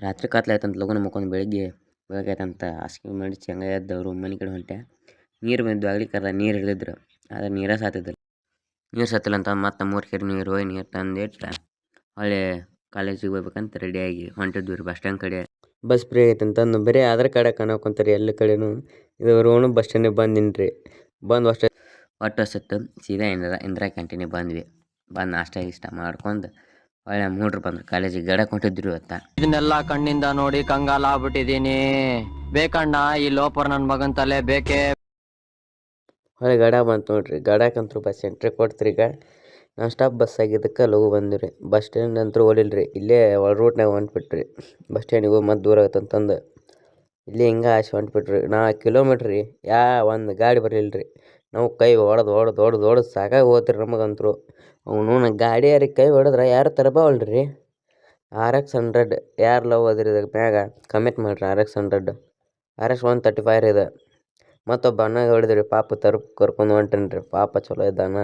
ರಾತ್ರಿ ಕತ್ಲಾಯ್ತಂತ ಲಗುನ ಮಕ್ಕೊಂಡು ಬೆಳಗ್ಗೆಯ್ತಂತ ಹಾಸಿಗೆ ಮಾಡಿ ಶೇಂಗಾ ಎದ್ದವರು ಮನೆ ಕಡೆ ಹೊಂಟೆ. ನೀರು ಬಂದು ಆಗಲಿ ಕರ್ದ ನೀರು ಹಿಡಿದ್ರು. ಆದರೆ ನೀರೇ ಸಾತಿದ್ದಿಲ್ಲ. ನೀರು ಸತ್ತಿಲ್ಲ ಅಂತ ಮತ್ತೆ 3 ಕೆರೆ ನೀರು ಹೋಗಿ ನೀರು ತಂದಿಟ್ಟು ಹೊಳ್ಳಿ ಕಾಲೇಜಿಗೆ ಹೋಗ್ಬೇಕಂತ ರೆಡಿಯಾಗಿ ಹೊಂಟಿದ್ವಿ ರೀ ಬಸ್ ಸ್ಟ್ಯಾಂಡ್ ಕಡೆ. ಬಸ್ ಫ್ರೀ ಆಗೈತೆ ಅಂತಂದು ಬರೀ ಆಧಾರ್ ಕಾರ್ಡ್ ಕಾಣಕೊಂತಾರೆ ಎಲ್ಲ ಕಡೆನೂ. ಇದು ರೋಣ ಬಸ್ ಸ್ಟ್ಯಾಂಡಿಗೆ ಬಂದಿನಿ ರೀ. ಬಂದು ಒಟ್ಟು ಸಿತ್ತು ಸೀದಾ ಇಂದಿರಾ ಕ್ಯಾಂಟೀನಿಗೆ ಬಂದ್ವಿ. ಬಂದು ನಾಷ್ಟ ಇಷ್ಟ ಮಾಡ್ಕೊಂಡು ಒಳ್ಳೆ ಮೂಡ್ರು ಬಂದ್ರು ಕಾಲೇಜಿಗೆ ಗಡಕ್ಕೆ ಹೊಂಟಿದ್ರು ಇವತ್ತ. ಇದನ್ನೆಲ್ಲ ಕಣ್ಣಿಂದ ನೋಡಿ ಕಂಗಾಲ ಆಗ್ಬಿಟ್ಟಿದೀನಿ. ಬೇಕಣ್ಣ ಈ ಲೋಪರ್ ನನ್ನ ಮಗನ್ ತಲೆ ಬೇಕೇ. ಹೊಳ್ಳಿ ಗಡ ಬಂತು ನೋಡ್ರಿ. ಗಡಕ್ಕಂತೂ ಬಸ್ ಎಂಟ್ರಿ ಕೊಡ್ತೀರಿ. ಈಗ ನಾನ್ ಸ್ಟಾಪ್ ಬಸ್ ಆಗಿದ್ದಕ್ಕೆ ಲಘು ಬಂದ್ರಿ. ಬಸ್ ಸ್ಟ್ಯಾಂಡ್ ಅಂತೂ ಓಡಿಲ್ರಿ, ಇಲ್ಲೇ ಒಳ ರೂಟ್ನಾಗ ಹೊಂಟ್ಬಿಟ್ರಿ. ಬಸ್ ಸ್ಟ್ಯಾಂಡಿಗೆ ಹೋಗಿ ಮತ್ತೆ ದೂರ ಆಗತ್ತಂತಂದು ಇಲ್ಲಿ ಹಿಂಗೆ ಆಸೆ ಹೊಂಟ್ಬಿಟ್ರಿ. 4 ಕಿಲೋಮೀಟ್ರ್ ರೀ. ಒಂದು ಗಾಡಿ ಬರಲಿಲ್ಲ. ನಾವು ಕೈ ಹೊಡೆದು ಸಾಕಾಗಿ ಹೋತ್ರಿ ನಮಗಂತರು. ಅವನು ಗಾಡಿಯಾರಿಗೆ ಕೈ ಹೊಡೆದ್ರೆ ಯಾರು ತರಬವಲ್ರಿ. RX 100 ಯಾರು ಲವ್ ಅದ್ರಿ ಇದಾಗ ಮ್ಯಾಗ ಕಮೆಂಟ್ ಮಾಡಿರಿ. RX 100 RX 135 ಇದೆ. ಮತ್ತೊಬ್ಬ ಅಣ್ಣಗೆ ಹೊಡೆದ್ರಿ. ಪಾಪ ಕರ್ಕೊಂಡು ಹೊಂಟೇನ್ರಿ. ಪಾಪ ಚಲೋ ಇದ್ದಾನ.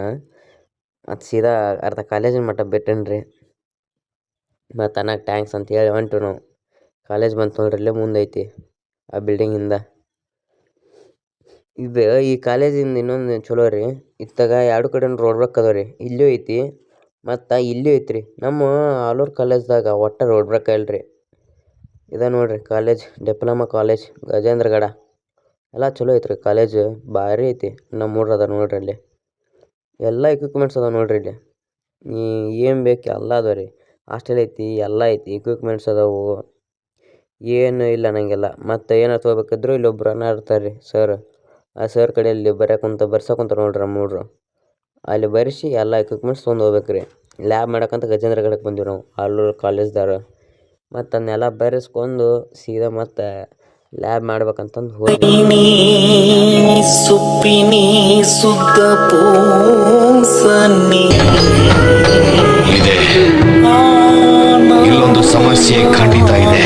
ಮತ್ತು ಸೀದಾ ಅರ್ಧ ಕಾಲೇಜಿನ ಮಟ್ಟ ಬಿಟ್ಟೇನ್ರಿ. ಮತ್ತು ಅನ್ನಕ್ಕೆ ಟ್ಯಾಂಕ್ಸ್ ಅಂತ ಹೇಳಿ ಹೊಂಟು ನಾವು. ಕಾಲೇಜ್ ಬಂತು ನೋಡ್ರಿ, ಇಲ್ಲೇ ಮುಂದೈತಿ ಆ ಬಿಲ್ಡಿಂಗಿಂದ. ಇದು ಈ ಕಾಲೇಜಿಂದ ಇನ್ನೊಂದು ಚಲೋ ರೀ, ಇತ್ತಾಗ 2 ಕಡೆ ರೋಡ್ ಬ್ರೇಕ್ ಅದಾವ ರೀ. ಇಲ್ಲೂ ಐತಿ ಮತ್ತು ಇಲ್ಲೂ ಐತ್ರಿ. ನಮ್ಮ ಆಲೂರು ಕಾಲೇಜ್ದಾಗ ಒಟ್ಟು ರೋಡ್ ಬ್ರೇಕ್ ಇಲ್ರಿ. ಇದ ನೋಡ್ರಿ ಕಾಲೇಜ್, ಡಿಪ್ಲೊಮಾ ಕಾಲೇಜ್ ಗಜೇಂದ್ರಗಡ. ಎಲ್ಲ ಚಲೋ ಐತ್ರಿ ಕಾಲೇಜ್, ಭಾರಿ ಐತಿ. ನಮ್ಮ ಹುಡ್ರು ಅದ ನೋಡ್ರಿ ಅಲ್ಲಿ. ಎಲ್ಲ ಎಕ್ವಿಪ್ಮೆಂಟ್ಸ್ ಅದಾವ ನೋಡ್ರಿ ಇಲ್ಲಿ. ಏನು ಬೇಕು ಎಲ್ಲ ಅದಾವ ರೀ. ಹಾಸ್ಟೆಲ್ ಐತಿ, ಎಲ್ಲ ಐತಿ, ಎಕ್ವಿಪ್ಮೆಂಟ್ಸ್ ಅದಾವು, ಏನು ಇಲ್ಲ ಅನ್ನಂಗಿಲ್ಲ. ಮತ್ತು ಏನಾರು ತೊಗೋಬೇಕಿದ್ರು ಇಲ್ಲೊಬ್ರು ಅಣ್ಣ ಇರ್ತಾರೆ ರೀ ಸರ್. ಆ ಸರ್ ಕಡೆಯಲ್ಲಿ ಬರ್ಸಕ್ಕಂತ ನೋಡ್ರಿ ನಮ್ಮ ಹುಡ್ರು. ಅಲ್ಲಿ ಬರೆಸಿ ಎಲ್ಲ ಎಕ್ವಿಪ್ಮೆಂಟ್ಸ್ ತೊಗೊಂಡು ಹೋಗ್ಬೇಕು ರೀ. ಲ್ಯಾಬ್ ಮಾಡಕ್ಕಂತ ಗಜೇಂದ್ರಗಡಕ್ಕೆ ಬಂದಿವಿ ನಾವು ಆಲೂರು ಕಾಲೇಜ್ದಾರ. ಮತ್ತು ಅದನ್ನೆಲ್ಲ ಬರೆಸ್ಕೊಂಡು ಸೀದಾ ಮತ್ತು ಲ್ಯಾಬ್ ಮಾಡ್ಬೇಕಂತಂದು ಹೋದ್ವಿ. ಇಲ್ಲೊಂದು ಸಮಸ್ಯೆ ಖಂಡಿತ ಇದೆ.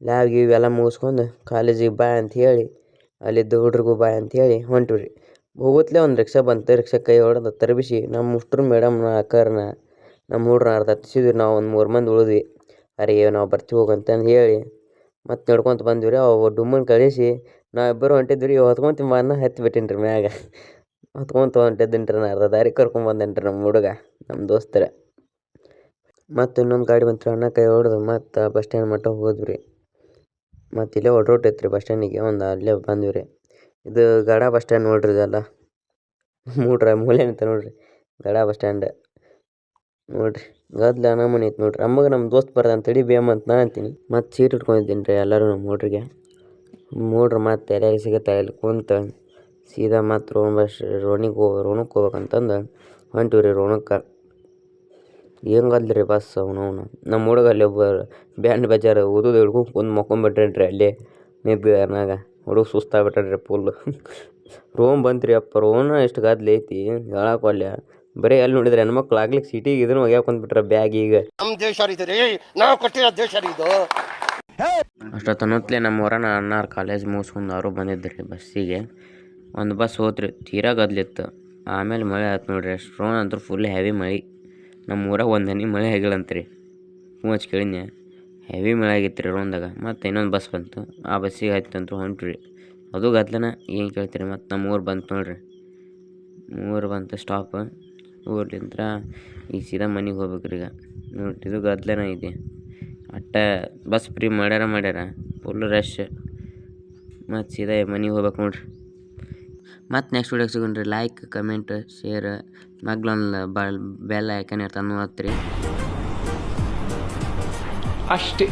ಲ್ಯಾಬ್ಗೆ ಇವೆಲ್ಲ ಮುಗಿಸ್ಕೊಂಡು ಕಾಲೇಜಿಗೆ ಬಾಯ್ ಅಂತ ಹೇಳಿ ಅಲ್ಲಿದ್ದ ಹುಡ್ರಿಗೂ ಬಾಯ್ ಅಂತ ಹೇಳಿ ಹೊಂಟಿವ್ರಿ. ಹೋಗುತ್ತಲೇ ಒಂದು ರಿಕ್ಷಾ ಬಂತು. ರಿಕ್ಷಾ ಕೈ ಹೊಡೆದು ತರಬಿಸಿ ನಮ್ಮ ಉಷ್ಟ್ರು ಮೇಡಮ್ನ ಅಕ್ಕರ್ನ ನಮ್ಮ ಹುಡ್ರನ್ನ ಅರ್ಧ ಹತ್ತಿಸಿದ್ವಿ. ನಾವು ಒಂದು 3 ಮಂದಿ ಉಳಿದ್ವಿ. ಅರೆ ನಾವು ಬರ್ತೀವಿ ಹೋಗಂತಂದು ಹೇಳಿ ಮತ್ತೆ ನಡ್ಕೊತ ಬಂದ್ವಿ ರೀ. ಅವು ಡುಮ್ಮನ್ ಕಳಿಸಿ ನಾವಿಬ್ಬರು ಹೊಂಟಿದ್ವಿ ರೀ. ಹೊತ್ಕೊಂತ ಮನ ಹತ್ತಿಬಿಟ್ಟೇನಿ ರೀ ಮ್ಯಾಗ. ಹೊತ್ಕೊಂತ ಹೊಂಟಿದ್ದೀನಿ ರೀ. ಅರ್ಧ ದಾರಿ ಕರ್ಕೊಂಬಂದೇನಿ ರೀ ನಮ್ಮ ಹುಡುಗ, ನಮ್ಮ ದೋಸ್ತರ. ಮತ್ತು ಇನ್ನೊಂದು ಗಾಡಿ ಬಂತು ರೀ. ಅಣ್ಣ ಕೈ ಹೊಡೆದು ಮತ್ತು ಬಸ್ ಸ್ಟ್ಯಾಂಡ್ ಮಟ್ಟ ಹೋದ್ವಿ ರೀ. ಮತ್ತು ಇಲ್ಲೇ ಒಡ್ರೋಟ್ ಐತ್ರಿ ಬಸ್ ಸ್ಟ್ಯಾಂಡಿಗೆ. ಒಂದು ಅಲ್ಲೇ ಬಂದ್ವಿ ರೀ. ಇದು ಗಡ ಬಸ್ ಸ್ಟ್ಯಾಂಡ್ ನೋಡ್ರಿ. ಇದೆಲ್ಲ ಮೂಲೆ ಅಂತ ನೋಡ್ರಿ ಗಡ ಬಸ್ ಸ್ಟ್ಯಾಂಡ್ ನೋಡ್ರಿ. ಗದ್ಲ ನಮೂನಿ ಐತಿ ನೋಡ್ರಿ. ನಮ್ಮ ದೋಸ್ತ್ ಬರ್ದಂತ ತಡಿ ಬೇಮ್ ಅಂತ ನಾ ಅಂತೀನಿ. ಮತ್ತು ಸೀಟ್ ಇಟ್ಕೊಂಡಿದ್ದೀನಿ ರೀ ಎಲ್ಲರೂ ನಮ್ಮ ಹುಡ್ರಿಗೆ. ಮೂಡ್ರು ಮತ್ತು ಎಲ್ಲೆಲ್ಲಿ ಸಿಗುತ್ತೆ ಅಲ್ಲಿ ಕುಂತು ಸೀದಾ ಮತ್ತು ರೋಣಕ್ಕೆ ಹೋಗ್ಬೇಕಂತಂದು ಹೊಂಟಿವಿ ರೀ ರೋಣಕ್ಕೆ. ಏನು ಗದ್ಲ ರೀ ಬಸ್ ಅವನವನು. ನಮ್ಮ ಹುಡುಗ ಅಲ್ಲಿ ಒಬ್ಬ ಬ್ಯಾಂಡ್ ಬಜಾರ್ ಓದೋದು ಹಿಡ್ಕೊಂಡು ಕುಂದು ಮಕ್ಕೊಂಬಿಟ್ರೇನ್ರಿ ಅಲ್ಲಿ ನಿಬ್ಬಿನಾಗ. ಹುಡುಗ ಸುಸ್ತಾಗ್ಬಿಟ್ರಿ ಫುಲ್ಲು. ರೋಮ್ ಬಂತ್ರಿ ಅಪ್ಪ. ರೋಣ ಎಷ್ಟು ಗದ್ಲ ಐತಿ ಹೇಳಕ್ಕೆ ಒಲ್ಲೆ. ಬರೀ ಎಲ್ಲಿ ನೋಡಿದ್ರೆ ಹೆಣ್ಮಕ್ಳು ಆಗ್ಲಿಕ್ಕೆ ಸೀಟಿಗೆ ಇದನ್ನು ಒಗ್ಯಾಕೊಂಡ್ಬಿಟ್ರೆ ಬ್ಯಾಗ್. ಈಗ ನಮ್ಮ ದೇಶ ರೀ, ನಾವು ಕೊಟ್ಟಿರೋ ದೇಶ ಇದು. ಅಷ್ಟೊತ್ತನತ್ಲೆ ನಮ್ಮ ಹೊರನ ಅಣ್ಣಾರು ಕಾಲೇಜ್ ಮುಗಿಸ್ಕೊಂಡು ಅವರು ಬಂದಿದ್ದರು ಬಸ್ಸಿಗೆ. ಒಂದು ಬಸ್ ಹೋತ್ರಿ, ತೀರಾ ಗದ್ಲಿತ್ತು. ಆಮೇಲೆ ಮಳೆ ಆಯ್ತು ನೋಡ್ರಿ. ರೋಣ ಅಂತೂ ಫುಲ್ ಹೆವಿ ಮಳೆ. ನಮ್ಮ ಊರಾಗ ಒಂದು ಹನಿ ಮಳೆ ಆಗಿಲ್ಲಂತ್ರಿ. ಹಚ್ಚಿ ಕೇಳಿದ್ನೆ, ಹೆವಿ ಮಳೆ ಆಗಿತ್ತು ರೀ ರೋಣದಾಗ. ಮತ್ತು ಇನ್ನೊಂದು ಬಸ್ ಬಂತು. ಆ ಬಸ್ಸಿಗೆ ಆಯ್ತಂತೂ ಹೊಂಟ್ರಿ. ಅದು ಗದ್ಲನ ಏನು ಕೇಳ್ತೀರಿ. ಮತ್ತು ನಮ್ಮ ಊರು ಬಂತು ನೋಡ್ರಿ. ಊರು ಬಂತು ಸ್ಟಾಪ್. ಊರ್ಲಿಂತ್ರ ಈಗ ಸೀದಾ ಮನೆಗೆ ಹೋಗ್ಬೇಕ್ರಿ. ಈಗ ನೋಡ್ರಿ ಇದು ಗದ್ಲನ ಐತಿ. ಅಟ್ಟ ಬಸ್ ಫ್ರೀ ಮಾಡ್ಯಾರ ಫುಲ್ ರಶ್. ಮತ್ತು ಸೀದಾ ಮನೆಗೆ ಹೋಗ್ಬೇಕು ನೋಡ್ರಿ. ಮತ್ತು ನೆಕ್ಸ್ಟ್ ವಿಡಿಯೋಗೆ ಸಿಗೋಣ್ರಿ. ಲೈಕ್, ಕಮೆಂಟ್, ಶೇರ್, ಮಗ್ಲೊಂದು ಬೆಲ್ ಐಕನ್ ಇರ್ತಾನೆ ಹತ್ರಿ ಅಷ್ಟೇ.